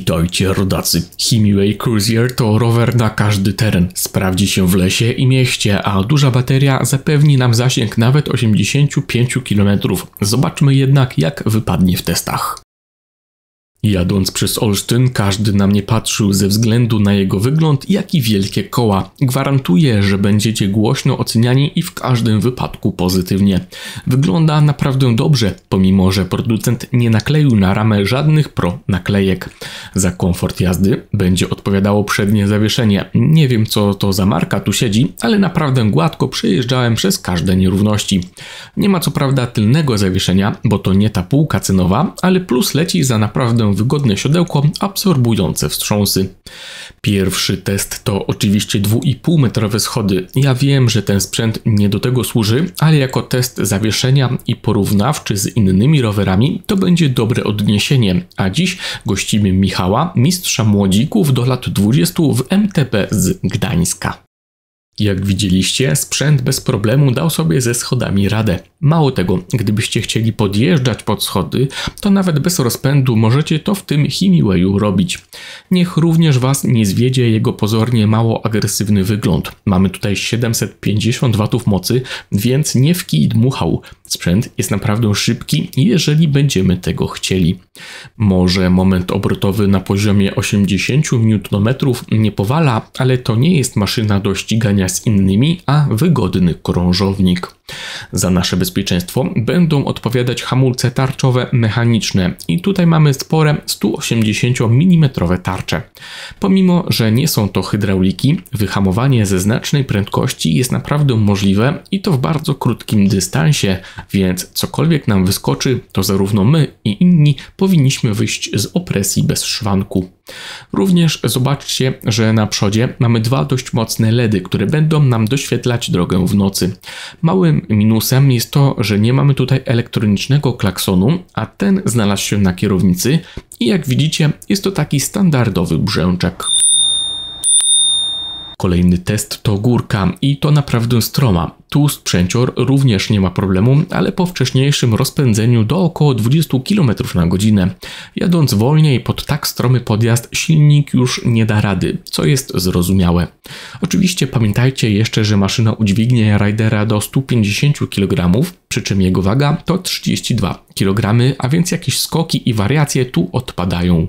Witajcie rodacy. Himiway Cruiser to rower na każdy teren. Sprawdzi się w lesie i mieście, a duża bateria zapewni nam zasięg nawet 85 km. Zobaczmy jednak, jak wypadnie w testach. Jadąc przez Olsztyn, każdy na mnie patrzył ze względu na jego wygląd, jak i wielkie koła. Gwarantuję, że będziecie głośno oceniani i w każdym wypadku pozytywnie. Wygląda naprawdę dobrze, pomimo że producent nie nakleił na ramę żadnych pro naklejek. Za komfort jazdy będzie odpowiadało przednie zawieszenie. Nie wiem, co to za marka tu siedzi, ale naprawdę gładko przejeżdżałem przez każde nierówności. Nie ma co prawda tylnego zawieszenia, bo to nie ta półka cenowa, ale plus leci za naprawdę wygodne siodełko absorbujące wstrząsy. Pierwszy test to oczywiście 2,5 metrowe schody. Ja wiem, że ten sprzęt nie do tego służy, ale jako test zawieszenia i porównawczy z innymi rowerami to będzie dobre odniesienie. A dziś gościmy Michała, mistrza młodzików do lat 20 w MTB z Gdańska. Jak widzieliście, sprzęt bez problemu dał sobie ze schodami radę. Mało tego, gdybyście chcieli podjeżdżać pod schody, to nawet bez rozpędu możecie to w tym Himiwayu robić. Niech również Was nie zwiedzie jego pozornie mało agresywny wygląd. Mamy tutaj 750 W mocy, więc nie w kij dmuchał. Sprzęt jest naprawdę szybki, jeżeli będziemy tego chcieli. Może moment obrotowy na poziomie 80 Nm nie powala, ale to nie jest maszyna do ścigania z innymi, a wygodny krążownik. Za nasze bezpieczeństwo będą odpowiadać hamulce tarczowe mechaniczne i tutaj mamy spore 180 mm tarcze. Pomimo, że nie są to hydrauliki, wyhamowanie ze znacznej prędkości jest naprawdę możliwe i to w bardzo krótkim dystansie, więc cokolwiek nam wyskoczy, to zarówno my i inni powinniśmy wyjść z opresji bez szwanku. Również zobaczcie, że na przodzie mamy dwa dość mocne LEDy, które będą nam doświetlać drogę w nocy. Małym minusem jest to, że nie mamy tutaj elektronicznego klaksonu, a ten znalazł się na kierownicy i jak widzicie, jest to taki standardowy brzęczek. Kolejny test to górka i to naprawdę stroma. Tu sprzęcior również nie ma problemu, ale po wcześniejszym rozpędzeniu do około 20 km na godzinę. Jadąc wolniej pod tak stromy podjazd silnik już nie da rady, co jest zrozumiałe. Oczywiście pamiętajcie jeszcze, że maszyna udźwignie ridera do 150 kg, przy czym jego waga to 32 kg, a więc jakieś skoki i wariacje tu odpadają.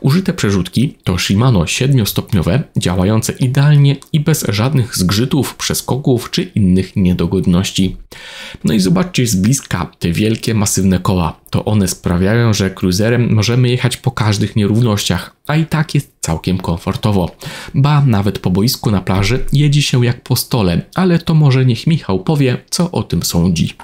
Użyte przerzutki to Shimano 7-stopniowe, działające idealnie i bez żadnych zgrzytów, przeskoków czy innych niedogodności. No i zobaczcie z bliska te wielkie, masywne koła. To one sprawiają, że cruiserem możemy jechać po każdych nierównościach, a i tak jest całkiem komfortowo. Ba, nawet po boisku na plaży jedzie się jak po stole, ale to może niech Michał powie, co o tym sądzi.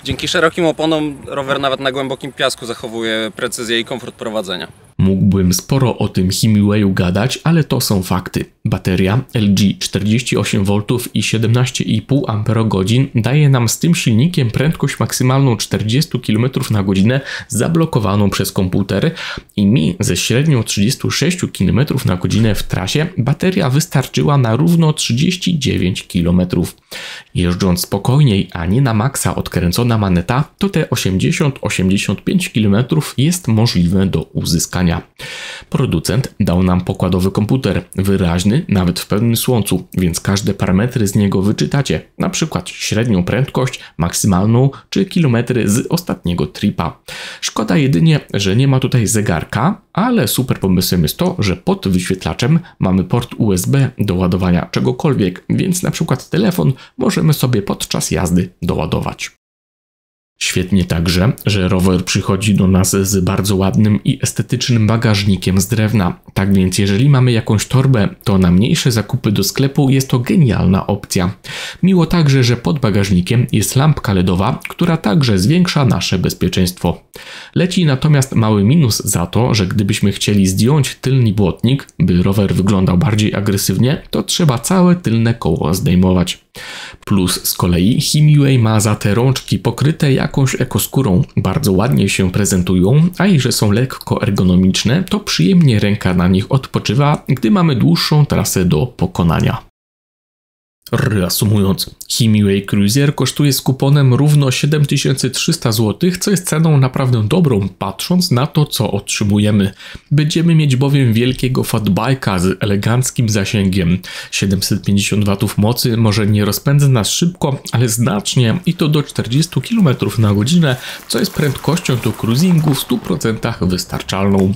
Dzięki szerokim oponom rower nawet na głębokim piasku zachowuje precyzję i komfort prowadzenia. Mógłbym sporo o tym Himiwayu gadać, ale to są fakty. Bateria LG 48 V i 17,5 Ah daje nam z tym silnikiem prędkość maksymalną 40 km na godzinę zablokowaną przez komputer i mi ze średnią 36 km na godzinę w trasie bateria wystarczyła na równo 39 km. Jeżdżąc spokojniej, a nie na maksa odkręcona maneta, to te 80-85 km jest możliwe do uzyskania. Producent dał nam pokładowy komputer, wyraźny nawet w pełnym słońcu, więc każde parametry z niego wyczytacie, na przykład średnią prędkość, maksymalną czy kilometry z ostatniego tripa. Szkoda jedynie, że nie ma tutaj zegarka, ale super pomysłem jest to, że pod wyświetlaczem mamy port USB do ładowania czegokolwiek, więc na przykład telefon możemy sobie podczas jazdy doładować. Świetnie także, że rower przychodzi do nas z bardzo ładnym i estetycznym bagażnikiem z drewna. Tak więc jeżeli mamy jakąś torbę, to na mniejsze zakupy do sklepu jest to genialna opcja. Miło także, że pod bagażnikiem jest lampka LEDowa, która także zwiększa nasze bezpieczeństwo. Leci natomiast mały minus za to, że gdybyśmy chcieli zdjąć tylny błotnik, by rower wyglądał bardziej agresywnie, to trzeba całe tylne koło zdejmować. Plus z kolei Himiway ma za te rączki pokryte jakąś ekoskórą, bardzo ładnie się prezentują, a i że są lekko ergonomiczne, to przyjemnie ręka na nich odpoczywa, gdy mamy dłuższą trasę do pokonania. Reasumując, Hemiway Cruiser kosztuje z kuponem równo 7300 zł, co jest ceną naprawdę dobrą, patrząc na to, co otrzymujemy. Będziemy mieć bowiem wielkiego fatbike'a z eleganckim zasięgiem. 750 W mocy może nie rozpędza nas szybko, ale znacznie i to do 40 km na godzinę, co jest prędkością do cruisingu w 100% wystarczalną.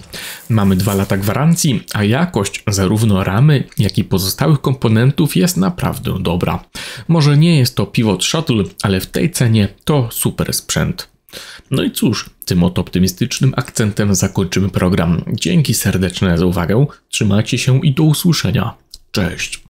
Mamy 2 lata gwarancji, a jakość zarówno ramy, jak i pozostałych komponentów jest naprawdę dobra. Może nie jest to Pivot Shuttle, ale w tej cenie to super sprzęt. No i cóż, tym oto optymistycznym akcentem zakończymy program. Dzięki serdeczne za uwagę, trzymajcie się i do usłyszenia. Cześć!